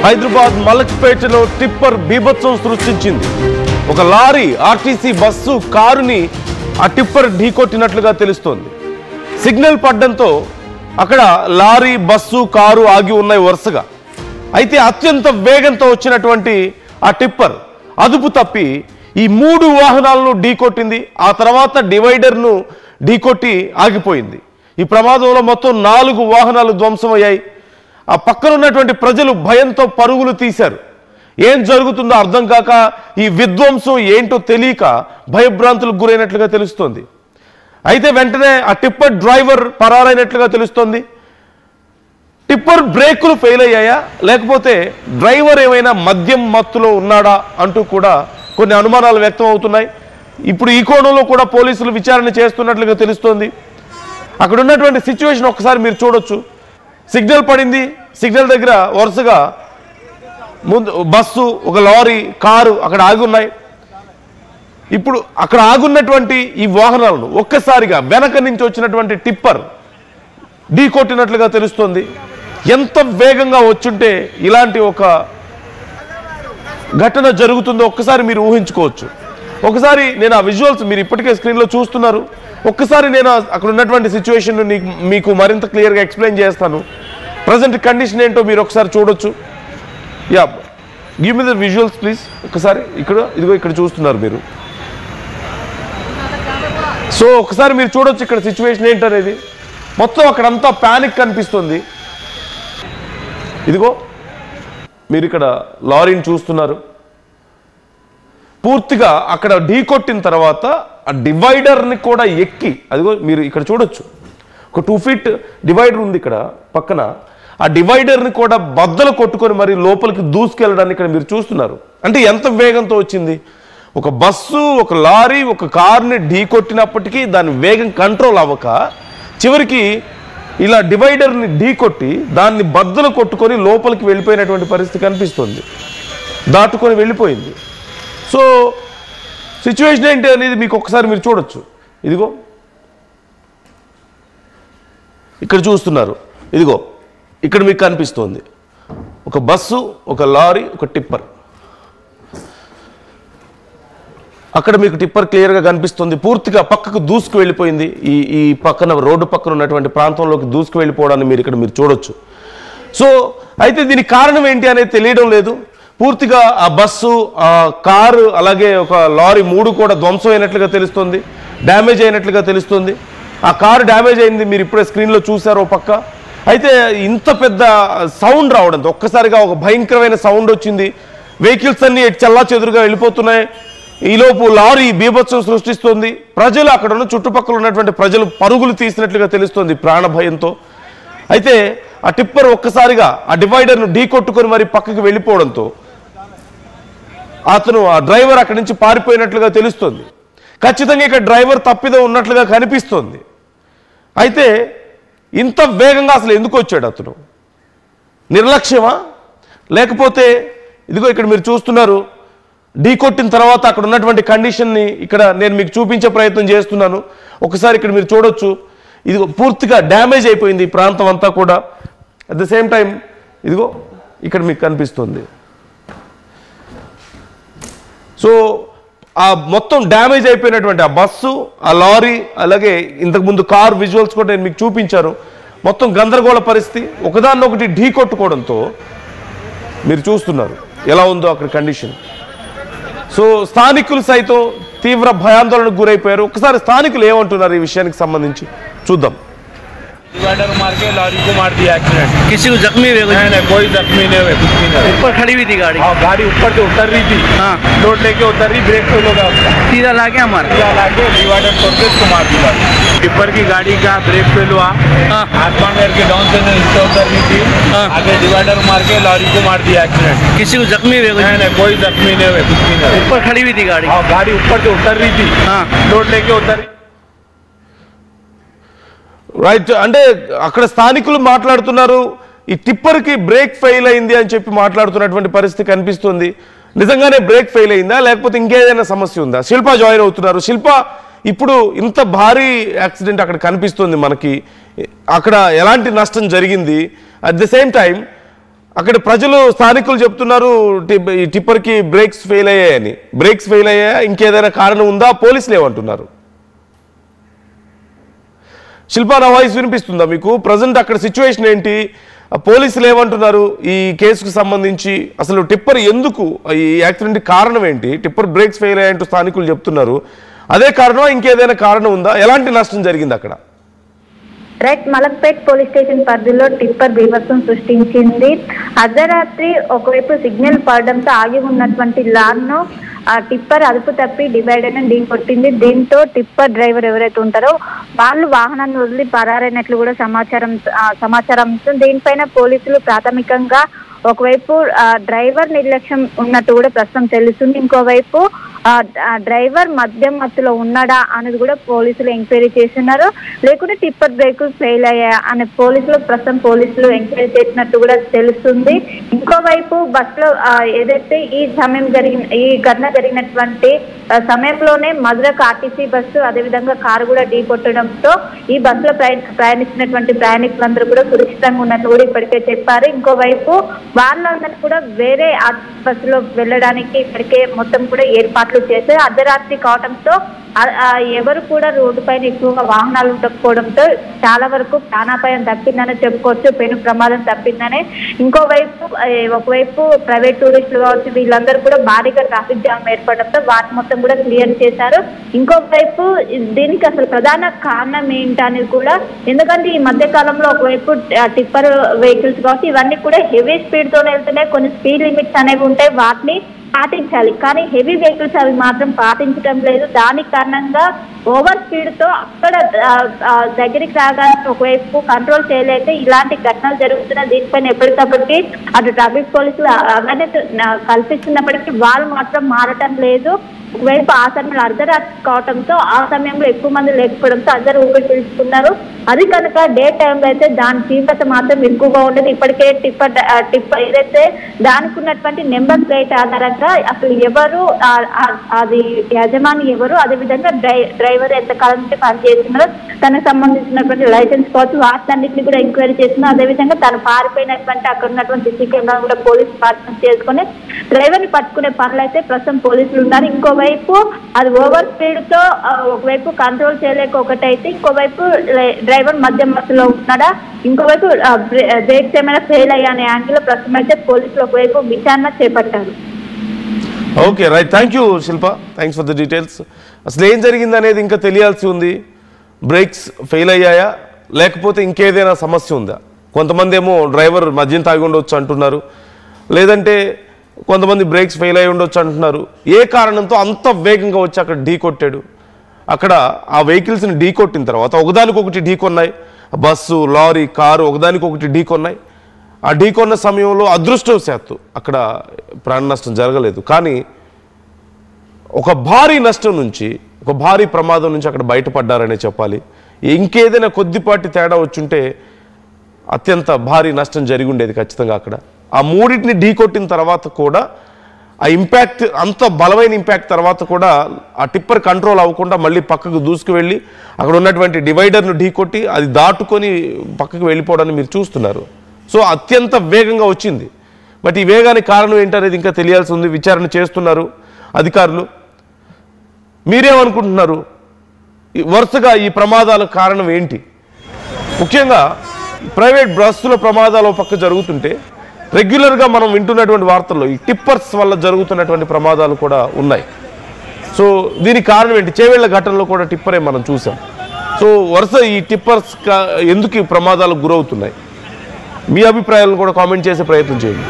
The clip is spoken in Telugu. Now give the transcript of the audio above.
హైదరాబాద్ మలక్పేటలో టిప్పర్ బీభత్సం సృష్టించింది. ఒక లారీ ఆర్టీసీ బస్సు కారుని ఆ టిప్పర్ ఢీకొట్టినట్లుగా తెలుస్తోంది. సిగ్నల్ పడ్డంతో అక్కడ లారీ బస్సు కారు ఆగి ఉన్నాయి వరుసగా. అయితే అత్యంత వేగంతో వచ్చినటువంటి ఆ టిప్పర్ అదుపు తప్పి ఈ 3 వాహనాలను ఢీకొట్టింది. ఆ తర్వాత డివైడర్ను ఢీకొట్టి ఆగిపోయింది. ఈ ప్రమాదంలో మొత్తం 4 వాహనాలు ధ్వంసమయ్యాయి. ఆ పక్కన ఉన్నటువంటి ప్రజలు భయంతో పరుగులు తీశారు. ఏం జరుగుతుందో అర్థం కాక, ఈ విధ్వంసం ఏంటో తెలియక భయభ్రాంతులకు గురైనట్లుగా తెలుస్తోంది. అయితే వెంటనే ఆ టిప్పర్ డ్రైవర్ పరారైనట్లుగా తెలుస్తోంది. టిప్పర్ బ్రేకులు ఫెయిల్ అయ్యాయా, లేకపోతే డ్రైవర్ ఏమైనా మద్యం మత్తులో ఉన్నాడా అంటూ కూడా కొన్ని అనుమానాలు వ్యక్తం అవుతున్నాయి. ఇప్పుడు ఈ కోణంలో కూడా పోలీసులు విచారణ చేస్తున్నట్లుగా తెలుస్తోంది. అక్కడ ఉన్నటువంటి సిచ్యువేషన్ ఒకసారి మీరు చూడొచ్చు. సిగ్నల్ పడింది. సిగ్నల్ దగ్గర వరుసగా ముందు బస్సు, ఒక లారీ, కారు అక్కడ ఆగి ఉన్నాయి. ఇప్పుడు అక్కడ ఆగున్నటువంటి ఈ వాహనాలను ఒక్కసారిగా వెనక నుంచి వచ్చినటువంటి టిప్పర్ ఢీకొట్టినట్లుగా తెలుస్తోంది. ఎంత వేగంగా వచ్చుంటే ఇలాంటి ఒక ఘటన జరుగుతుందో ఒక్కసారి మీరు ఊహించుకోవచ్చు. ఒకసారి నేను ఆ విజువల్స్ మీరు ఇప్పటికే స్క్రీన్లో చూస్తున్నారు. ఒక్కసారి నేను అక్కడ ఉన్నటువంటి సిచ్యువేషన్ మీకు మరింత క్లియర్గా ఎక్స్ప్లెయిన్ చేస్తాను. ప్రజెంట్ కండిషన్ ఏంటో మీరు ఒకసారి చూడొచ్చు. Yeah, give me the visuals please. ఒకసారి ఇక్కడ చూస్తున్నారు మీరు. సో ఒకసారి మీరు చూడొచ్చు ఇక్కడ సిచ్యువేషన్ ఏంటనేది. మొత్తం అక్కడంతా ప్యానిక్ కనిపిస్తుంది. ఇదిగో మీరు ఇక్కడ లారీని చూస్తున్నారు. పూర్తిగా అక్కడ ఢీకొట్టిన తర్వాత ఆ డివైడర్ని కూడా ఎక్కి, అదిగో మీరు ఇక్కడ చూడొచ్చు, ఒక 2 ఫీట్ డివైడర్ ఉంది ఇక్కడ పక్కన. ఆ డివైడర్ని కూడా బద్దలు కొట్టుకొని మరి లోపలికి దూసుకెళ్ళడాన్ని ఇక్కడ మీరు చూస్తున్నారు. అంటే ఎంత వేగంతో వచ్చింది. ఒక బస్సు, ఒక లారీ, ఒక కార్ని ఢీకొట్టినప్పటికీ దాని వేగం కంట్రోల్ అవ్వక చివరికి ఇలా డివైడర్ని ఢీకొట్టి దాన్ని బద్దలు కొట్టుకొని లోపలికి వెళ్ళిపోయినటువంటి పరిస్థితి కనిపిస్తుంది. దాటుకొని వెళ్ళిపోయింది. సో సిచ్యువేషన్ ఏంటి అనేది మీకు ఒకసారి మీరు చూడొచ్చు. ఇదిగో ఇక్కడ చూస్తున్నారు. ఇదిగో ఇక్కడ మీకు కనిపిస్తోంది ఒక బస్సు, ఒక లారీ, ఒక టిప్పర్. అక్కడ మీకు టిప్పర్ క్లియర్గా కనిపిస్తుంది. పూర్తిగా పక్కకు దూసుకు వెళ్ళిపోయింది. ఈ పక్కన రోడ్డు పక్కన ఉన్నటువంటి ప్రాంతంలోకి దూసుకు వెళ్ళిపోవడాన్ని మీరు ఇక్కడ చూడొచ్చు. సో అయితే దీనికి కారణం ఏంటి అనేది తెలియడం లేదు. పూర్తిగా ఆ బస్సు, ఆ కారు, అలాగే ఒక లారీ 3 కూడా ధ్వంసం అయినట్లుగా తెలుస్తుంది, డ్యామేజ్ అయినట్లుగా తెలుస్తుంది. ఆ కారు డ్యామేజ్ అయింది, మీరు ఇప్పుడే స్క్రీన్లో చూశారు ఓ పక్క. అయితే ఇంత పెద్ద సౌండ్ రావడంతో ఒక్కసారిగా ఒక భయంకరమైన సౌండ్ వచ్చింది. వెహికల్స్ అన్నీ చల్లా చెదురుగా వెళ్ళిపోతున్నాయి. ఈలోపు లారీ బీభత్సం సృష్టిస్తుంది. ప్రజలు, అక్కడ ఉన్న చుట్టుపక్కల ఉన్నటువంటి ప్రజలు పరుగులు తీసినట్లుగా తెలుస్తుంది ప్రాణ భయంతో. అయితే ఆ టిప్పర్ ఒక్కసారిగా ఆ డివైడర్ను ఢీకొట్టుకొని మరి పక్కకి వెళ్ళిపోవడంతో అతను, ఆ డ్రైవర్ అక్కడి నుంచి పారిపోయినట్లుగా తెలుస్తుంది. ఖచ్చితంగా ఇక్కడ డ్రైవర్ తప్పిదం ఉన్నట్లుగా కనిపిస్తోంది. అయితే ఇంత వేగంగా అసలు ఎందుకు వచ్చాడు అతను? నిర్లక్ష్యమా, లేకపోతే ఇదిగో ఇక్కడ మీరు చూస్తున్నారు ఢీకొట్టిన తర్వాత అక్కడ ఉన్నటువంటి కండిషన్ని ఇక్కడ నేను మీకు చూపించే ప్రయత్నం చేస్తున్నాను. ఒకసారి ఇక్కడ మీరు చూడొచ్చు. ఇదిగో పూర్తిగా డ్యామేజ్ అయిపోయింది ఈ ప్రాంతం అంతా కూడా. అట్ ద సేమ్ టైం ఇదిగో ఇక్కడ మీకు కనిపిస్తుంది. సో ఆ మొత్తం డ్యామేజ్ అయిపోయినటువంటి ఆ బస్సు, ఆ లారీ, అలాగే ఇంతకుముందు కార్ విజువల్స్ కూడా నేను మీకు చూపించాను. మొత్తం గందరగోళ పరిస్థితి. ఒకదాన్నొకటి ఢీకొట్టుకోవడంతో మీరు చూస్తున్నారు ఎలా ఉందో అక్కడ కండిషన్. సో స్థానికులు సైతం తీవ్ర భయాందోళనకు గురైపోయారు. ఒకసారి స్థానికులు ఏమంటున్నారు ఈ విషయానికి సంబంధించి చూద్దాం. डिवाइडर मार के लॉरी को मार दिया एक्सीडेंट। किसी को जख्मी हुए? नहीं, कोई जख्मी नहीं हुए, कुछ भी नहीं। ऊपर खड़ी हुई थी गाड़ी? हाँ, गाड़ी ऊपर से उतर रही थी। हाँ, लोड लेके उतर रही, ब्रेक फेल हो गया उसका, सीधा लाके हमारा सीधा लाके डिवाइडर तोड़ के उसको मार दिया। टिप्पर की गाड़ी का ब्रेक फेल हुआ। हाँ, आसमान मेर के डाउन से नीचे उतर रही थी। हाँ, आगे डिवाइडर मार के लॉरी को मार दिया एक्सीडेंट। किसी को जख्मी हुए? नहीं, कोई जख्मी नहीं हुए, कुछ भी नहीं। ऊपर खड़ी हुई थी गाड़ी? हाँ, गाड़ी ऊपर से उतर रही थी। हाँ, लोड लेके उतर रही। రైట్. అంటే అక్కడ స్థానికులు మాట్లాడుతున్నారు ఈ టిప్పర్కి బ్రేక్ ఫెయిల్ అయింది అని చెప్పి మాట్లాడుతున్నటువంటి పరిస్థితి కనిపిస్తుంది. నిజంగానే బ్రేక్ ఫెయిల్ అయిందా, లేకపోతే ఇంకేదైనా సమస్య ఉందా? శిల్ప జాయిన్ అవుతున్నారు. శిల్ప, ఇప్పుడు ఇంత భారీ యాక్సిడెంట్ అక్కడ కనిపిస్తుంది మనకి, అక్కడ ఎలాంటి నష్టం జరిగింది? అట్ ద సేమ్ టైం అక్కడ ప్రజలు స్థానికులు చెప్తున్నారు ఈ టిప్పర్కి బ్రేక్స్ ఫెయిల్ అయ్యాయని. బ్రేక్స్ ఫెయిల్ అయ్యాయా, ఇంకేదైనా కారణం ఉందా? పోలీసులు ఏమంటున్నారు? శిల్పా, నా వాయిస్ వినిపిస్తుందా మీకు? ప్రజెంట్ అక్కడ సిచ్యువేషన్ ఏంటి? పోలీసులు ఏమంటున్నారు ఈ కేసుకు సంబంధించి? అసలు టిప్పర్ ఎందుకు ఈ యాక్సిడెంట్ కారణం ఏంటి? టిప్పర్ బ్రేక్స్ ఫెయిల్ అయ్యాయంటూ స్థానికులు చెప్తున్నారు. అదే కారణమా, ఇంకేదైనా కారణం ఉందా? ఎలాంటి నష్టం జరిగింది అక్కడ? రైట్, మలక్పేట్ పోలీస్ స్టేషన్ పరిధిలో టిప్పర్ బీభత్సం సృష్టించింది. అర్ధరాత్రి ఒకవైపు సిగ్నల్ పడడంతో ఆగి ఉన్నటువంటి లాన్ను టిప్పర్ అదుపు తప్పి డివైడర్ ను ఢీకొట్టింది. దీంతో టిప్పర్ డ్రైవర్ ఎవరైతే ఉంటారో వాళ్ళు వాహనాన్ని వదిలి పరారైనట్లు కూడా సమాచారం. దీనిపైన పోలీసులు ప్రాథమికంగా ఒకవైపు డ్రైవర్ నిర్లక్ష్యం ఉన్నట్టు కూడా ప్రస్తుతం తెలుస్తుంది. ఇంకోవైపు డ్రైవర్ మద్యం మత్తులో ఉన్నాడా అనేది కూడా పోలీసులు ఎంక్వైరీ చేస్తున్నారు. లేకుంటే టిప్పర్ బ్రేకులు ఫెయిల్ అయ్యా అని ప్రస్తుతం పోలీసులు ఎంక్వైరీ చేసినట్టు కూడా తెలుస్తుంది. ఇంకోవైపు బస్సులో ఏదైతే ఈ ఘటన జరిగినటువంటి సమయంలోనే మధురకు ఆర్టీసీ బస్సు అదేవిధంగా కారు కూడా ఢీకొట్టడంతో ఈ బస్సులో ప్రయాణిస్తున్నటువంటి ప్రయాణికులందరూ కూడా సురక్షితంగా ఉన్నట్టు కూడా ఇప్పటికే చెప్పారు. ఇంకోవైపు వాళ్ళందరూ కూడా వేరే బస్సులో వెళ్ళడానికి ఇప్పటికే మొత్తం కూడా ఏర్పాట్లు చేశారు. అర్ధరాత్రి కావడంతో ఎవరు కూడా రోడ్డు పైన ఎక్కువగా వాహనాలు ఉండకపోవడంతో చాలా వరకు ప్రాణాపాయం తప్పిందని చెప్పుకోవచ్చు, పెను ప్రమాదం తప్పిందని. ఒకవైపు ప్రైవేట్ టూరిస్టులు కావచ్చు, వీళ్ళందరూ కూడా భారీగా ట్రాఫిక్ జామ్ ఏర్పడడంతో వాటి మొత్తం కూడా క్లియర్ చేశారు. ఇంకోవైపు దీనికి అసలు ప్రధాన కారణం ఏంటనేది కూడా, ఎందుకంటే ఈ మధ్య కాలంలో ఒకవైపు టిప్పర్ వెహికల్స్ కావచ్చు ఇవన్నీ కూడా హెవీ స్పీడ్ తోనే వెళ్తున్నాయి. కొన్ని స్పీడ్ లిమిట్స్ అనేవి ఉంటాయి, వాటిని పాటించాలి. కానీ హెవీ వెహికల్స్ అవి మాత్రం పాటించడం లేదు. దానికి కారణంగా ఓవర్ స్పీడ్ తో అక్కడ దగ్గరికి రాగానే ఒకవైపు కంట్రోల్ చేయలేక ఇలాంటి ఘటనలు జరుగుతున్నాయి. దీనిపైన ఎప్పటికప్పటికి అటు ట్రాఫిక్ పోలీసులు అవేర్నెస్ కల్పిస్తున్నప్పటికీ వాళ్ళు మాత్రం మారటం లేదు. ఒకవైపు ఆ సమయంలో అర్ధరాత్రి కావడంతో ఆ సమయంలో ఎక్కువ మంది లేకపోవడంతో అందరూ ఊపిరి పీల్చుకున్నారు. అది కనుక డే టైంలో అయితే దాని తీవ్రత మాత్రం ఎక్కువగా ఉండేది. ఇప్పటికే టిప్పర్ ఏదైతే దానికి ఉన్నటువంటి నెంబర్ ప్లేట్ ఆధారంగా అసలు ఎవరు అది యజమాని ఎవరు, అదేవిధంగా డ్రైవర్ ఎంతకాలం నుంచి పనిచేస్తున్నారో తనకు సంబంధించినటువంటి లైసెన్స్ కావచ్చు వాటిన్నింటినీ కూడా ఎంక్వైరీ చేస్తున్నారు. అదేవిధంగా తను పారిపోయినటువంటి అక్కడ ఉన్నటువంటి సీసీ కెమెరా కూడా పోలీసులు పరిశీలన చేసుకుని డ్రైవర్ ని పట్టుకునే పనులు అయితే ప్రస్తుతం పోలీసులు ఉన్నారు. ఇంకోవైపు అది ఓవర్ స్పీడ్ తో ఒకవైపు కంట్రోల్ చేయలేక ఒకటైతే, ఇంకోవైపు డ్రైవర్ మధ్య మధ్యలో ఉన్నాడా, ఇంకోవైపు బ్రేక్స్ ఏమైనా ఫెయిల్ అయ్యా అనే యాంగిల్ ప్రస్తుతం అయితే పోలీసులు ఒకవైపు విచారణ చేపట్టారు. Okay, right, thank you Shilpa, thanks for the details. అసలు ఏం జరిగింది అనేది ఇంకా తెలియాల్సి ఉంది. బ్రేక్స్ ఫెయిల్ అయ్యాయా, లేకపోతే ఇంకేదైనా సమస్య ఉందా? కొంతమంది ఏమో డ్రైవర్ మద్యం తాగి ఉండొచ్చు అంటున్నారు, లేదంటే కొంతమంది బ్రేక్స్ ఫెయిల్ అయి ఉండొచ్చు అంటున్నారు. ఏ కారణంతో అంత వేగంగా వచ్చి అక్కడ ఢీ కొట్టాడు? అక్కడ ఆ వెహికల్స్ని ఢీ కొట్టిన తర్వాత ఒకదానికొకటి ఢీ కొన్నాయి. బస్సు, లారీ, కారు ఒకదానికొకటి ఢీ కొన్నాయి. ఆ ఢీ కొన్న సమయంలో అదృష్టవశాత్తు అక్కడ ప్రాణ నష్టం జరగలేదు. కానీ ఒక భారీ నష్టం నుంచి, ఒక భారీ ప్రమాదం నుంచి అక్కడ బయటపడ్డారనే చెప్పాలి. ఇంకేదైనా కొద్దిపాటి తేడా వచ్చుంటే అత్యంత భారీ నష్టం జరిగి ఉండేది ఖచ్చితంగా అక్కడ. ఆ మూడింటిని ఢీ కొట్టిన తర్వాత కూడా ఆ ఇంపాక్ట్, అంత బలమైన ఇంపాక్ట్ తర్వాత కూడా ఆ టిప్పర్ కంట్రోల్ అవ్వకుండా మళ్ళీ పక్కకు దూసుకు వెళ్ళి అక్కడ ఉన్నటువంటి డివైడర్ను ఢీ కొట్టి అది దాటుకొని పక్కకు వెళ్ళిపోవడాన్ని మీరు చూస్తున్నారు. సో అత్యంత వేగంగా వచ్చింది. బట్ ఈ వేగానికి కారణం ఏంటనేది ఇంకా తెలియాల్సి ఉంది. విచారణ చేస్తున్నారు అధికారులు. మీరేమనుకుంటున్నారు? వరుసగా ఈ ప్రమాదాలకు కారణం ఏంటి? ముఖ్యంగా ప్రైవేట్ బస్సుల ప్రమాదాలు పక్క జరుగుతుంటే రెగ్యులర్గా మనం వింటున్నటువంటి వార్తల్లో ఈ టిప్పర్స్ వల్ల జరుగుతున్నటువంటి ప్రమాదాలు కూడా ఉన్నాయి. సో దీనికి కారణం ఏంటి? చేవేళ్ల ఘటనలో కూడా టిప్పరే మనం చూసాం. సో వరుస ఈ టిప్పర్స్ ఎందుకు ఈ ప్రమాదాలకు గురవుతున్నాయి? మీ అభిప్రాయాలను కూడా కామెంట్ చేసే ప్రయత్నం చేయండి.